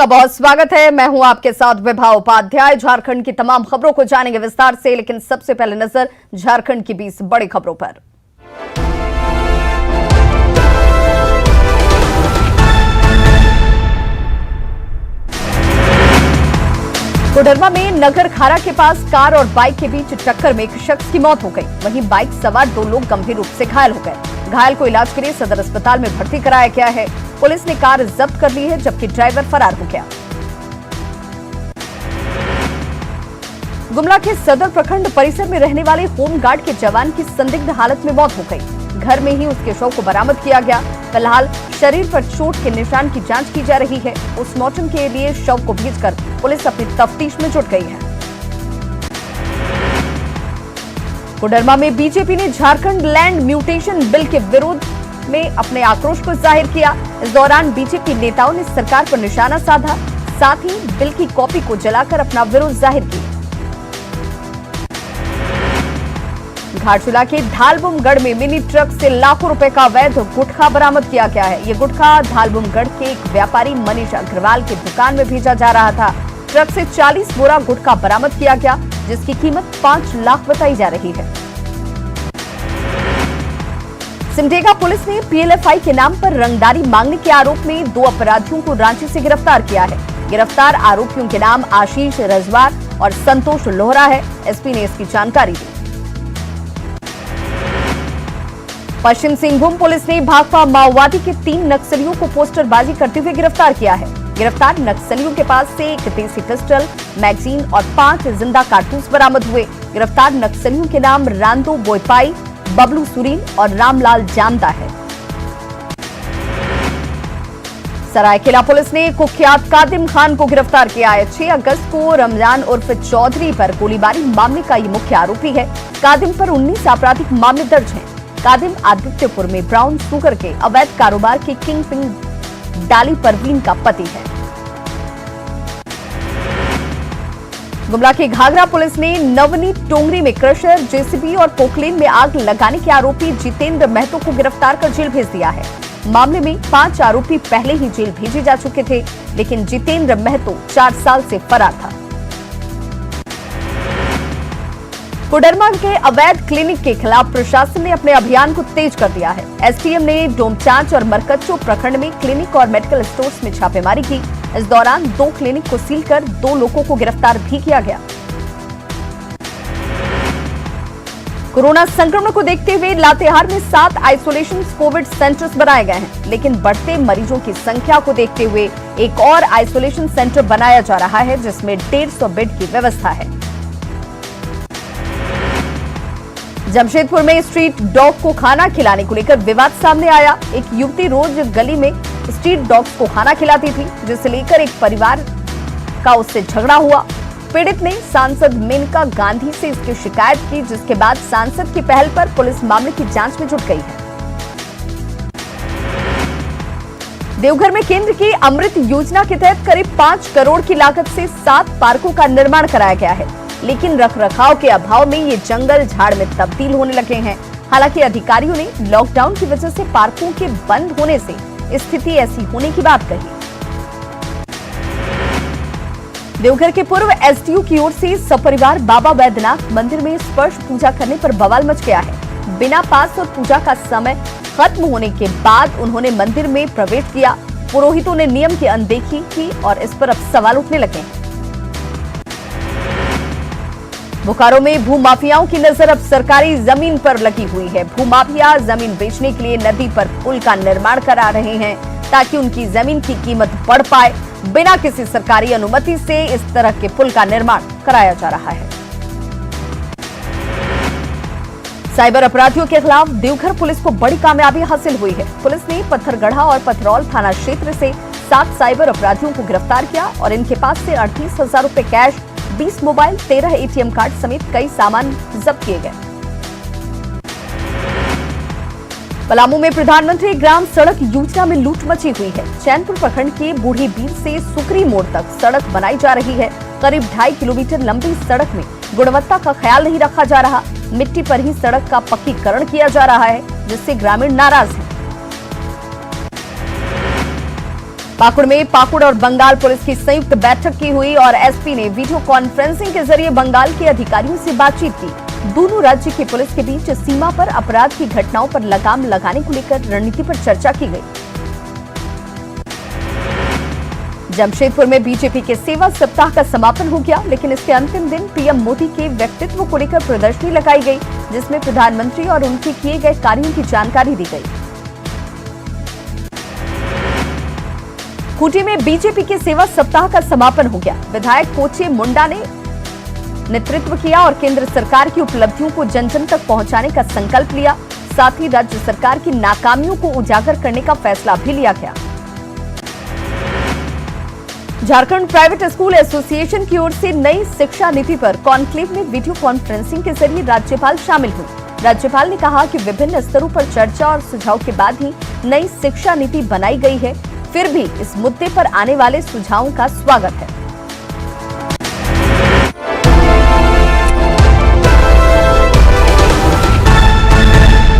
बहुत स्वागत है। मैं हूं आपके साथ विभा उपाध्याय। झारखंड की तमाम खबरों को जानेंगे विस्तार से, लेकिन सबसे पहले नजर झारखंड की 20 बड़ी खबरों पर। कोडरमा में नगर खारा के पास कार और बाइक के बीच टक्कर में एक शख्स की मौत हो गई। वहीं बाइक सवार 2 लोग गंभीर रूप से घायल हो गए। घायल को इलाज के लिए सदर अस्पताल में भर्ती कराया गया है। पुलिस ने कार जब्त कर ली है, जबकि ड्राइवर फरार हो गया। गुमला के सदर प्रखंड परिसर में रहने वाले होमगार्ड के जवान की संदिग्ध हालत में मौत हो गई। घर में ही उसके शव को बरामद किया गया। फिलहाल शरीर पर चोट के निशान की जांच की जा रही है। पोस्टमार्टम के लिए शव को भेजकर पुलिस अपनी तफ्तीश में जुट गई है। कोडरमा में बीजेपी ने झारखंड लैंड म्यूटेशन बिल के विरोध में अपने आक्रोश को जाहिर किया। इस दौरान बीजेपी नेताओं ने सरकार पर निशाना साधा, साथ ही बिल की कॉपी को जलाकर अपना विरोध जाहिर किया। घाटशिला के धालबुमगढ़ में मिनी ट्रक से लाखों रुपए का अवैध गुटखा बरामद किया गया है। ये गुटखा धालबुमगढ़ के एक व्यापारी मनीष अग्रवाल की दुकान में भेजा जा रहा था। ट्रक से 40 बोरा गुटखा बरामद किया गया, जिसकी कीमत 5 लाख बताई जा रही है। सिमडेगा पुलिस ने पीएलएफआई के नाम पर रंगदारी मांगने के आरोप में 2 अपराधियों को रांची से गिरफ्तार किया है। गिरफ्तार आरोपियों के नाम आशीष रजवार और संतोष लोहरा है। एसपी ने इसकी जानकारी दी। पश्चिम सिंहभूम पुलिस ने भाकपा माओवादी के 3 नक्सलियों को पोस्टरबाजी करते हुए गिरफ्तार किया है। गिरफ्तार नक्सलियों के पास से एक देसी पिस्टल, मैगजीन और 5 जिंदा कारतूस बरामद हुए। गिरफ्तार नक्सलियों के नाम रांदो बोयपाई, बबलू सुरीन और रामलाल जामदा है। सरायकेला पुलिस ने कुख्यात कादिम खान को गिरफ्तार किया है। 6 अगस्त को रमजान उर्फ चौधरी पर गोलीबारी मामले का ये मुख्य आरोपी है। कादिम पर 19 आपराधिक मामले दर्ज हैं। कादिम आदित्यपुर में ब्राउन शुगर के अवैध कारोबार के किंग पिंग डाली परवीन का पति है। गुमला की घाघरा पुलिस ने नवनी टोंगरी में क्रशर, जेसीबी और पोकलेन में आग लगाने के आरोपी जितेंद्र महतो को गिरफ्तार कर जेल भेज दिया है। मामले में 5 आरोपी पहले ही जेल भेजे जा चुके थे, लेकिन जितेंद्र महतो 4 साल से फरार था। कोडरमा के अवैध क्लिनिक के खिलाफ प्रशासन ने अपने अभियान को तेज कर दिया है। एसडीएम ने डोमचांच और मरकच्चो प्रखंड में क्लिनिक और मेडिकल स्टोर्स में छापेमारी की। इस दौरान 2 क्लिनिक को सील कर 2 लोगों को गिरफ्तार भी किया गया। कोरोना संक्रमण को देखते हुए लातेहार में 7 आइसोलेशन कोविड सेंटर्स बनाए गए हैं, लेकिन बढ़ते मरीजों की संख्या को देखते हुए एक और आइसोलेशन सेंटर बनाया जा रहा है, जिसमें 150 बेड की व्यवस्था है। जमशेदपुर में स्ट्रीट डॉग को खाना खिलाने को लेकर विवाद सामने आया। एक युवती रोज गली में स्ट्रीट डॉग्स को खाना खिलाती थी, जिसे लेकर एक परिवार का उससे झगड़ा हुआ। पीड़ित ने सांसद मेनका गांधी से इसकी शिकायत की, जिसके बाद सांसद की पहल पर पुलिस मामले की जांच में जुट गई है। देवघर में केंद्र की अमृत योजना के तहत करीब 5 करोड़ की लागत से 7 पार्कों का निर्माण कराया गया है, लेकिन रखरखाव के अभाव में ये जंगल झाड़ में तब्दील होने लगे हैं। हालांकि अधिकारियों ने लॉकडाउन की वजह से पार्कों के बंद होने से स्थिति ऐसी होने की बात कही। देवघर के पूर्व एसडीओ की ओर से सपरिवार बाबा वैद्यनाथ मंदिर में स्पर्श पूजा करने पर बवाल मच गया है। बिना पास और पूजा का समय खत्म होने के बाद उन्होंने मंदिर में प्रवेश किया। पुरोहितों ने नियम की अनदेखी की और इस पर अब सवाल उठने लगे हैं। बोकारो में भूमाफियाओं की नजर अब सरकारी जमीन पर लगी हुई है। भूमाफिया जमीन बेचने के लिए नदी पर पुल का निर्माण करा रहे हैं, ताकि उनकी जमीन की कीमत बढ़ पाए। बिना किसी सरकारी अनुमति से इस तरह के पुल का निर्माण कराया जा रहा है। साइबर अपराधियों के खिलाफ देवघर पुलिस को बड़ी कामयाबी हासिल हुई है। पुलिस ने पत्थरगढ़ा और पथरौल थाना क्षेत्र से 7 साइबर अपराधियों को गिरफ्तार किया और इनके पास से 38,000 रुपए कैश, 20 मोबाइल, 13 एटीएम कार्ड समेत कई सामान जब्त किए गए। पलामू में प्रधानमंत्री ग्राम सड़क योजना में लूट मची हुई है। चैनपुर प्रखंड के बूढ़ी बीर से सुकरी मोड़ तक सड़क बनाई जा रही है। करीब 2.5 किलोमीटर लंबी सड़क में गुणवत्ता का ख्याल नहीं रखा जा रहा। मिट्टी पर ही सड़क का पक्कीकरण किया जा रहा है, जिससे ग्रामीण नाराज हैं। पाकुड़ में पाकुड़ और बंगाल पुलिस की संयुक्त बैठक की हुई और एसपी ने वीडियो कॉन्फ्रेंसिंग के जरिए बंगाल के अधिकारियों से बातचीत की। दोनों राज्य की पुलिस के बीच सीमा पर अपराध की घटनाओं पर लगाम लगाने को लेकर रणनीति पर चर्चा की गई। जमशेदपुर में बीजेपी के सेवा सप्ताह का समापन हो गया, लेकिन इसके अंतिम दिन पीएम मोदी के व्यक्तित्व को लेकर प्रदर्शनी लगाई गई, जिसमें प्रधानमंत्री और उनके किए गए कार्यों की जानकारी दी गई। खूंटी में बीजेपी के सेवा सप्ताह का समापन हो गया। विधायक कोचे मुंडा ने नेतृत्व किया और केंद्र सरकार की उपलब्धियों को जन जन तक पहुंचाने का संकल्प लिया। साथ ही राज्य सरकार की नाकामियों को उजागर करने का फैसला भी लिया गया। झारखंड प्राइवेट स्कूल एसोसिएशन की ओर से नई शिक्षा नीति पर कॉन्क्लेव में वीडियो कॉन्फ्रेंसिंग के जरिए राज्यपाल शामिल हुए। राज्यपाल ने कहा कि विभिन्न स्तरों पर चर्चा और सुझाव के बाद ही नई शिक्षा नीति बनाई गई है, फिर भी इस मुद्दे पर आने वाले सुझावों का स्वागत है।